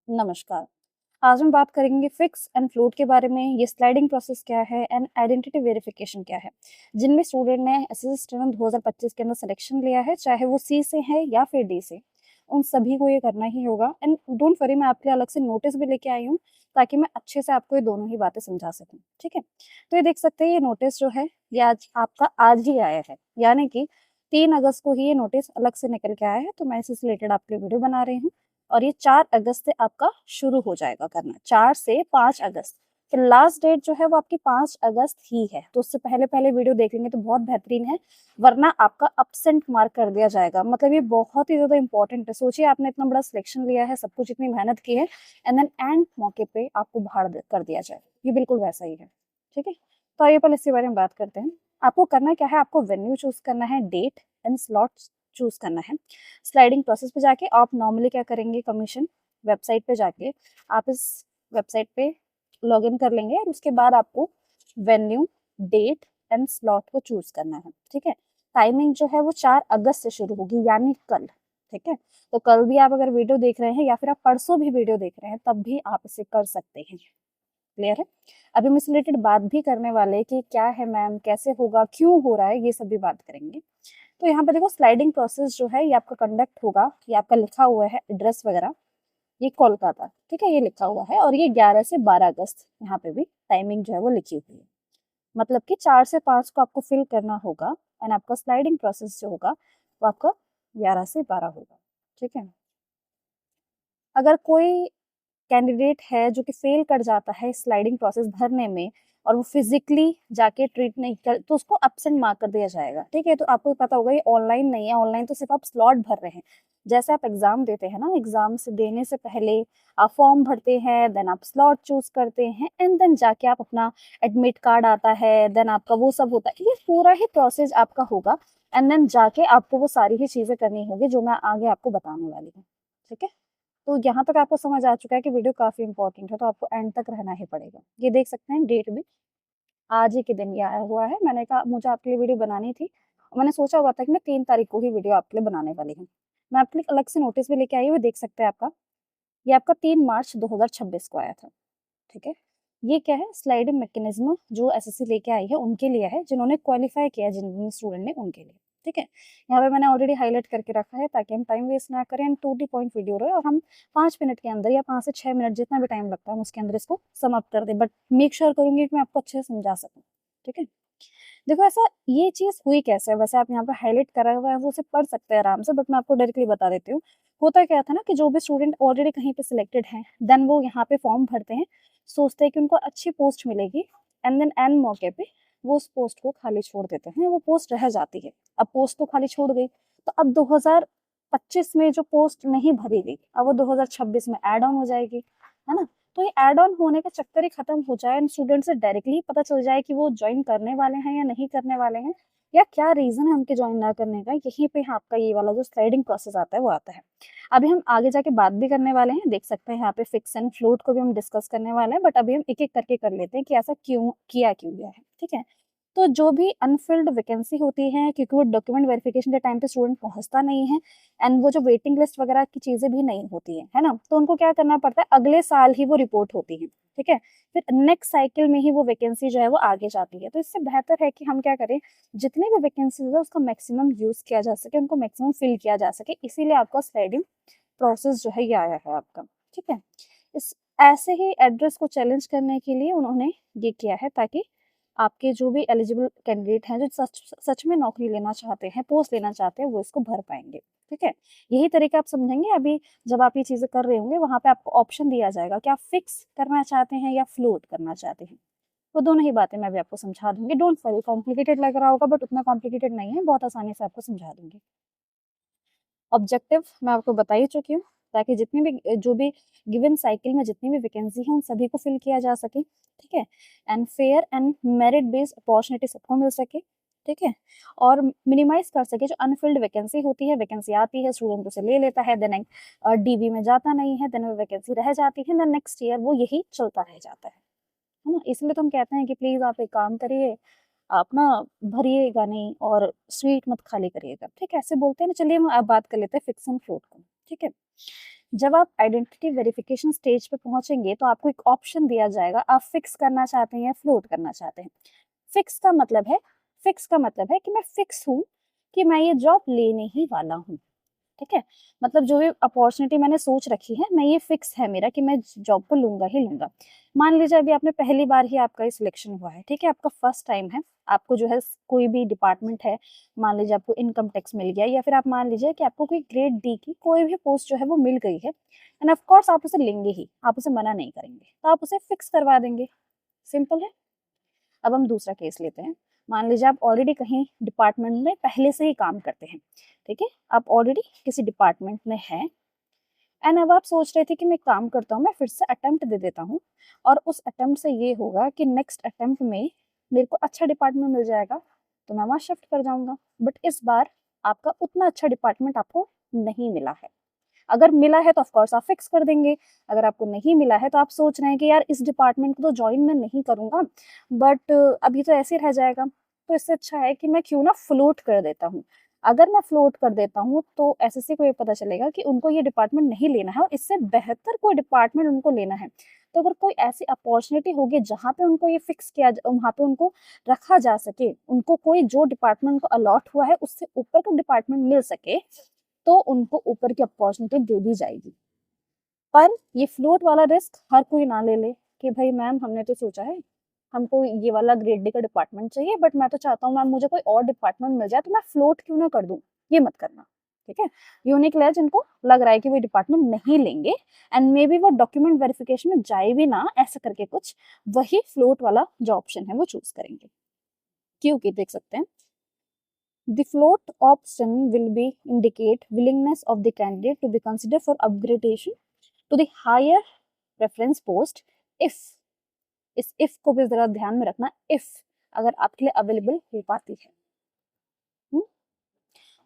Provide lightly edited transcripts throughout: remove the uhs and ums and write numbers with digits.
नमस्कार। आज हम बात करेंगे फिक्स एंड फ्लोट के बारे में। ये स्लाइडिंग प्रोसेस क्या है एंड आइडेंटिटी वेरिफिकेशन क्या है, जिनमें स्टूडेंट ने एसएससी स्टूडेंट 2025 के अंदर सिलेक्शन लिया है, चाहे वो सी से है या फिर डी से, उन सभी को ये करना ही होगा। एंड डोंट वरी, मैं आपके लिए अलग से नोटिस भी लेके आई हूँ ताकि मैं अच्छे से आपको ये दोनों ही बातें समझा सकूँ। ठीक है, तो ये देख सकते हैं, ये नोटिस जो है ये आज ही आया है, यानी कि 3 अगस्त को ही ये नोटिस अलग से निकल के आया है। तो मैं इससे रिलेटेड आपके लिए वीडियो बना रही हूँ और ये 4 अगस्त से आपका शुरू हो जाएगा करना, 4 से 5 अगस्त। फिर लास्ट डेट जो है वो आपकी 5 अगस्त ही है, तो उससे पहले पहले वीडियो देख लेंगे तो बहुत बेहतरीन है, वरना आपका अब्सेंट मार्क कर दिया जाएगा। मतलब ये बहुत ही ज़्यादा इंपॉर्टेंट है। सोचिए, आपने इतना बड़ा सिलेक्शन लिया है, सब कुछ इतनी मेहनत की है, एंड देन एंड मौके पे आपको कर दिया जाए, ये बिल्कुल वैसा ही है। ठीक है, तो आइए पहले इसके बारे में बात करते हैं। आपको करना क्या है, आपको वेन्यू चूज करना है, डेट एंड स्लॉट चूज करना है। स्लाइडिंग प्रोसेस पे जाके आप नॉर्मली क्या करेंगे, कमीशन वेबसाइट पे जाके आप इस वेबसाइट पे लॉगिन कर लेंगे और उसके बाद आपको वेन्यू, डेट एंड स्लॉट को चूज करना है। ठीक है, टाइमिंग जो है वो 4 अगस्त से शुरू होगी, यानी कल। ठीक है, तो कल भी आप अगर वीडियो देख रहे हैं या फिर आप परसों भी वीडियो देख रहे हैं, तब भी आप इसे कर सकते हैं। क्लियर है? अभी हम इससे रिलेटेड बात भी करने वाले कि क्या है मैम, कैसे होगा, क्यों हो रहा है, ये सब भी बात करेंगे। तो यहाँ पे देखो, स्लाइडिंग प्रोसेस जो है ये आपका कंडक्ट होगा, ये आपका लिखा हुआ है एड्रेस वगैरह, ये कोलकाता। ठीक है, ये लिखा हुआ है और ये 11 से 12 अगस्त, यहाँ पे भी टाइमिंग जो है वो लिखी हुई है। मतलब कि 4 से 5 को आपको फिल करना होगा एंड आपका स्लाइडिंग प्रोसेस जो होगा वो आपका 11 से 12 होगा। ठीक है, अगर कोई कैंडिडेट है जो कि फेल कर जाता है स्लाइडिंग प्रोसेस भरने में और वो फिजिकली जाके ट्रीट नहीं कर, तो उसको एब्सेंट मार्क कर दिया जाएगा। ठीक है, तो आपको पता होगा ये ऑनलाइन नहीं है, ऑनलाइन तो सिर्फ आप स्लॉट भर रहे हैं। जैसे आप एग्जाम देते हैं ना, एग्जाम से देने से पहले आप फॉर्म भरते हैं, देन आप स्लॉट चूज करते हैं एंड देन जाके आप अपना एडमिट कार्ड आता है, देन आपका वो सब होता है, ये पूरा ही प्रोसेस आपका होगा। एंड देन जाके आपको वो सारी ही चीजें करनी होगी जो मैं आगे आपको बताने वाली हूँ। ठीक है, तो यहाँ तक आपको समझ आ चुका है कि वीडियो काफ़ी इंपॉर्टेंट है, तो आपको एंड तक रहना ही पड़ेगा। ये देख सकते हैं डेट भी आज ही के दिन ये आया हुआ है। मैंने कहा मुझे आपके लिए वीडियो बनानी थी और मैंने सोचा हुआ था कि मैं 3 तारीख को ही वीडियो आपके लिए बनाने वाली हूँ। मैं आपके लिए अलग से नोटिस भी लेके आई हूँ, देख सकते हैं आपका। ये आपका 3 मार्च 2026 को आया था। ठीक है, ये क्या है, स्लाइडिंग मैकेनिज्म जो एसएससी लेके आई है उनके लिए है, जिन्होंने क्वालिफाई किया है, जिन स्टूडेंट ने, उनके लिए। ठीक है, यहाँ पे मैंने ऑलरेडी हाईलाइट करके रखा है ताकि हम टाइम वेस्ट ना करें and to the point video रहे और हम 5 मिनट के अंदर या 5 से 6 मिनट जितना भी टाइम लगता है हम उसके अंदर इसको समाप्त कर दें, बट मेक श्योर करूंगी कि मैं आपको अच्छे से समझा सकूँ। ठीक है, देखो ऐसा ये चीज़ हुई कैसे है, वैसे आप यहाँ पे हाईलाइट करा हुआ है वो उसे पढ़ सकते हैं आराम से, बट मैं आपको डायरेक्टली बता देती हूँ। होता क्या था ना कि जो भी स्टूडेंट ऑलरेडी कहीं पे सिलेक्टेड हैं, देन वो यहाँ पे फॉर्म भरते हैं, सोचते हैं कि उनको अच्छी पोस्ट मिलेगी एंड देन एंड मौके पे वो उस पोस्ट को खाली छोड़ देते हैं, वो पोस्ट रह जाती है। अब पोस्ट तो खाली छोड़ गई, तो अब 2025 में जो पोस्ट नहीं भरी गई, अब वो 2026 में ऐड ऑन हो जाएगी, है ना? तो ये ऐड ऑन होने का चक्कर ही खत्म हो जाए एंड स्टूडेंट से डायरेक्टली पता चल जाए कि वो ज्वाइन करने वाले हैं या नहीं करने वाले हैं, या क्या रीजन है उनके ज्वाइन ना करने का, यहीं पे आपका ये वाला जो स्लाइडिंग प्रोसेस आता है वो आता है। अभी हम आगे जाके बात भी करने वाले हैं, देख सकते हैं यहाँ पे फिक्स एंड फ्लोट को भी हम डिस्कस करने वाले हैं, बट अभी हम एक एक करके कर लेते हैं कि ऐसा क्यों गया है। ठीक है, तो जो भी अनफिल्ड वैकेंसी होती है, क्योंकि वो डॉक्यूमेंट वेरिफिकेशन के टाइम पे स्टूडेंट पहुंचता नहीं है एंड वो जो वेटिंग लिस्ट वगैरह की चीजें भी नहीं होती है ना, तो उनको क्या करना पड़ता है, अगले साल ही वो रिपोर्ट होती है। ठीक है, फिर नेक्स्ट साइकिल में ही वो वैकेंसी जो है वो आगे जाती है। तो इससे बेहतर है कि हम क्या करें, जितने भी वैकेंसीज है उसका मैक्सिमम यूज किया जा सके, उनको मैक्सिमम फिल किया जा सके, इसीलिए आपका स्लाइडिंग प्रोसेस जो है ये आया है आपका। ठीक है, इस ऐसे ही एड्रेस को चैलेंज करने के लिए उन्होंने ये किया है, ताकि आपके जो भी एलिजिबल कैंडिडेट हैं, जो सच सच में नौकरी लेना चाहते हैं, पोस्ट लेना चाहते हैं, वो इसको भर पाएंगे। ठीक है, यही तरीका आप समझेंगे। अभी जब आप ये चीजें कर रहे होंगे, वहां पे आपको ऑप्शन दिया जाएगा कि आप फिक्स करना चाहते हैं या फ्लोट करना चाहते हैं। वो दोनों ही बातें मैं भी आपको समझा दूंगी। डोंट वरी, कॉम्प्लिकेटेड लग रहा होगा बट उतना कॉम्प्लिकेटेड नहीं है, बहुत आसानी से आपको समझा दूंगी। ऑब्जेक्टिव मैं आपको बता ही चुकी हूँ, ताकि जितनी भी जो भी गिवन साइकिल में जितनी भी वैकेंसी है उन सभी को फिल किया जा सके। ठीक है, and fair and merit based opportunity सबको मिल सके। ठीक है, और मिनिमाइज कर सके जो अनफिल्ड वैकेंसी होती है, वैकेंसी आती है, स्टूडेंट उसे ले लेता है, देन डीवी में जाता नहीं है, देन वो वैकेंसी रह जाती है, देन नेक्स्ट ईयर वो यही चलता रह जाता है ना? इसलिए तो हम कहते हैं कि प्लीज आप एक काम करिए, आप ना भरिएगा नहीं और स्वीट मत खाली करिएगा। ठीक है, ऐसे बोलते हैं ना। चलिए हम अब बात कर लेते हैं फिक्स एंड फ्लोट को। ठीक है, जब आप आइडेंटिटी वेरिफिकेशन स्टेज पे पहुंचेंगे तो आपको एक ऑप्शन दिया जाएगा, आप फिक्स करना चाहते हैं या फ्लोट करना चाहते हैं। फिक्स का मतलब है, कि मैं फिक्स हूँ कि मैं ये जॉब लेने ही वाला हूँ। ठीक है, मतलब जो भी अपॉर्चुनिटी मैंने सोच रखी है, मैं ये फिक्स है मेरा कि मैं जॉब को लूंगा ही लूंगा। मान लीजिए अभी आपने पहली बार ही आपका ये सिलेक्शन हुआ है, ठीक है, आपका फर्स्ट टाइम है, आपको जो है कोई भी डिपार्टमेंट है, मान लीजिए आपको इनकम टैक्स मिल गया, या फिर आप मान लीजिए कि आपको कोई ग्रेड डी की कोई भी पोस्ट जो है वो मिल गई है, एंड ऑफ कोर्स आप उसे लेंगे ही, आप उसे मना नहीं करेंगे, तो आप उसे फिक्स करवा देंगे। सिंपल है। अब हम दूसरा केस लेते हैं। मान लीजिए आप ऑलरेडी कहीं डिपार्टमेंट में पहले से ही काम करते हैं, ठीक है, आप ऑलरेडी किसी डिपार्टमेंट में हैं, एंड अब आप सोच रहे थे कि मैं काम करता हूँ, मैं फिर से अटेम्प्ट दे देता हूँ, और उस अटेम्प्ट से ये होगा कि नेक्स्ट अटेम्प्ट में मेरे को अच्छा डिपार्टमेंट मिल जाएगा, तो मैं वहाँ शिफ्ट कर जाऊंगा। बट इस बार आपका उतना अच्छा डिपार्टमेंट आपको नहीं मिला है। अगर मिला है तो ऑफकोर्स आप फिक्स कर देंगे, अगर आपको नहीं मिला है तो आप सोच रहे हैं कि यार इस डिपार्टमेंट को तो ज्वाइन मैं नहीं करूंगा, बट अभी तो ऐसे रह जाएगा, तो इससे अच्छा है कि मैं क्यों ना फ्लोट कर देता हूँ। अगर मैं फ्लोट कर देता हूँ तो एसएससी को ये पता चलेगा कि उनको ये डिपार्टमेंट नहीं लेना है और इससे बेहतर कोई डिपार्टमेंट उनको लेना है। तो अगर कोई ऐसी अपॉर्चुनिटी होगी जहाँ पे उनको ये फिक्स किया, वहाँ पे उनको रखा जा सके, उनको कोई जो डिपार्टमेंट को अलॉट हुआ है उससे ऊपर का डिपार्टमेंट मिल सके, तो उनको ऊपर की अपॉर्चुनिटी दे दी जाएगी। पर ये फ्लोट वाला रिस्क हर कोई ना ले ले कि भाई मैम हमने तो सोचा है हमको ये वाला ग्रेड डी का डिपार्टमेंट चाहिए, बट मैं तो चाहता हूँ मैम मुझे कोई और डिपार्टमेंट मिल जाए, तो मैं फ्लोट क्यों ना कर दूं। ये मत करना, ठीक है। यूनिक जिनको लग रहा है कि वो डिपार्टमेंट नहीं लेंगे, एंड मे बी वो डॉक्यूमेंट वेरिफिकेशन में जाए भी ना, ऐसा करके कुछ, वही फ्लोट वाला जो ऑप्शन है वो चूज करेंगे। क्योंकि देख सकते हैं, the float option will be indicate willingness of the candidate to be considered for upgradation to the higher preference post if, इस if को भी जरा ध्यान में रखना, if अगर आपके लिए अवेलेबल हो पाती है।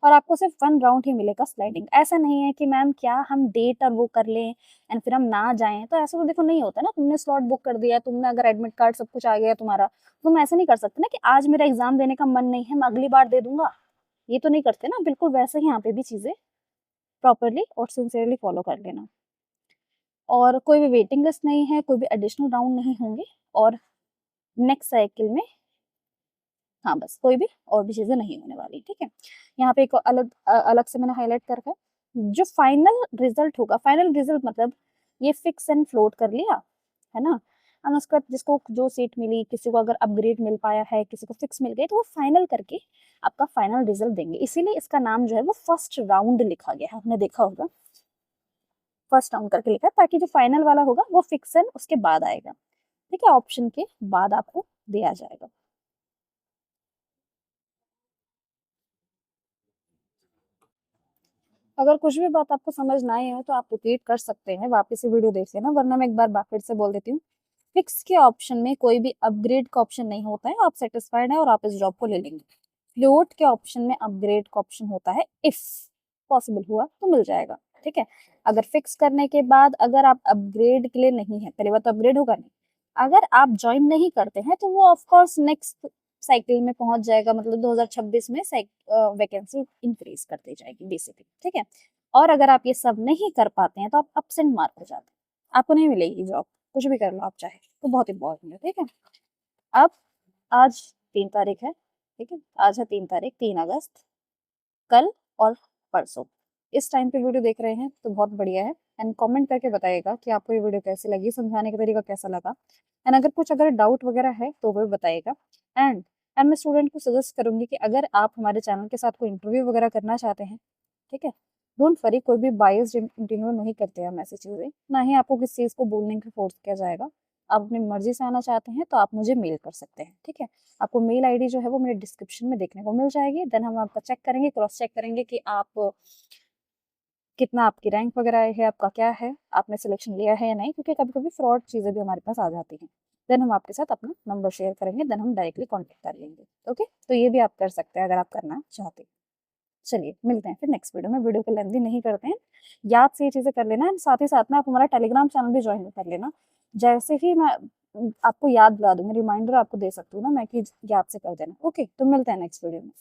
और आपको सिर्फ 1 राउंड ही मिलेगा स्लाइडिंग। ऐसा नहीं है कि मैम क्या हम डेट और वो कर लें एंड फिर हम ना जाएं, तो ऐसा तो देखो नहीं होता ना। तुमने स्लॉट बुक कर दिया, तुमने अगर एडमिट कार्ड सब कुछ आ गया तुम्हारा, तुम ऐसे नहीं कर सकते ना कि आज मेरा एग्जाम देने का मन नहीं है मैं अगली बार दे दूंगा। ये तो नहीं करते ना। बिल्कुल वैसे ही यहाँ पे भी चीजें प्रॉपरली और सिंसियरली फॉलो कर लेना। और कोई भी वेटिंग लिस्ट नहीं है, कोई भी एडिशनल राउंड नहीं होंगे, और नेक्स्ट साइकिल में हाँ बस कोई भी और भी चीजें नहीं होने वाली। ठीक है, यहाँ पे एक अलग से मैंने हाईलाइट कर रखा है जो फाइनल रिजल्ट होगा। फाइनल रिजल्ट मतलब ये फिक्स एंड फ्लोट कर लिया है ना, और उसके बाद जिसको जो सीट मिली, किसी को अगर अपग्रेड मिल पाया है, किसी को फिक्स मिल गई, तो वो फाइनल करके आपका फाइनल रिजल्ट देंगे। इसीलिए इसका नाम जो है वो फर्स्ट राउंड लिखा गया है, आपने देखा होगा फर्स्ट राउंड करके लिखा है, ताकि जो फाइनल वाला होगा वो फिक्स एंड उसके बाद आएगा। ठीक है, ऑप्शन के बाद आपको दिया जाएगा। अगर कुछ भी बात आपको समझ ना आई हो तो आप रिपीट कर सकते हैं, वापस से वीडियो देख लेना, वरना मैं एक बार फिर से बोल देती हूँ। फिक्स के ऑप्शन में कोई भी अपग्रेड का ऑप्शन नहीं होता है, आप सेटिस्फाइड है और आप इस जॉब को ले लेंगे। फ्लोट के ऑप्शन में अपग्रेड का ऑप्शन होता है, इफ पॉसिबल हुआ तो मिल जाएगा। ठीक है, अगर फिक्स करने के बाद अगर आप अपग्रेड के लिए नहीं है, पहले बात तो अपग्रेड होगा नहीं, अगर आप ज्वाइन नहीं करते हैं तो वो ऑफकोर्स नेक्स्ट साइकिल में पहुंच जाएगा, मतलब 2026 में वैकेंसी इंक्रीज कर दी जाएगी बेसिकली। ठीक है, और अगर आप ये सब नहीं कर पाते हैं तो आप अपसेंट मार्क हो जाते हैं, आपको नहीं मिलेगी जॉब, कुछ भी कर लो आप चाहे, तो बहुत इंपॉर्टेंट है। ठीक है, अब आज 3 तारीख है, ठीक है, आज है 3 तारीख, 3 अगस्त, कल और परसों इस टाइम पे वीडियो देख रहे हैं तो बहुत बढ़िया है। एंड कमेंट करके बताइएगा कि आपको ये वीडियो कैसी लगी, समझाने का तरीका कैसा लगा, एंड अगर कुछ डाउट वगैरह है तो वो भी बताइएगा। एंड एंड मैं स्टूडेंट को सजेस्ट करूंगी कि अगर आप हमारे चैनल के साथ कोई इंटरव्यू वगैरह करना चाहते हैं, ठीक है, डोंट वरी, कोई भी बायस्ड इंटरव्यू नहीं करते हैं हम ऐसी चीज़ें, ना ही आपको किसी चीज़ को बोलने की फोर्स किया जाएगा। आप अपनी मर्जी से आना चाहते हैं तो आप मुझे मेल कर सकते हैं। ठीक है, आपको मेल आईडी जो है वो मेरे डिस्क्रिप्शन में देखने को मिल जाएगी। देन हम आपका चेक करेंगे, क्रॉस चेक करेंगे कि आप कितना आपकी रैंक वगैरह है, आपका क्या है, आपने सिलेक्शन लिया है या नहीं, क्योंकि कभी कभी फ्रॉड चीज़ें भी हमारे पास आ जाती हैं। देन हम आपके साथ अपना नंबर शेयर करेंगे, देन हम डायरेक्टली कॉन्टेक्ट कर लेंगे। ओके, तो ये भी आप कर सकते हैं अगर आप करना चाहते हैं। चलिए मिलते हैं फिर नेक्स्ट वीडियो में, वीडियो को लेंथी नहीं करते हैं। याद से ये चीज़ें कर लेना, एंड साथ ही साथ में आप हमारा टेलीग्राम चैनल भी ज्वाइन कर लेना। जैसे ही मैं आपको याद दिला दूंगी, रिमाइंडर आपको दे सकती हूँ ना मैं, कि याद से कर देना। ओके, तो मिलते हैं नेक्स्ट वीडियो में।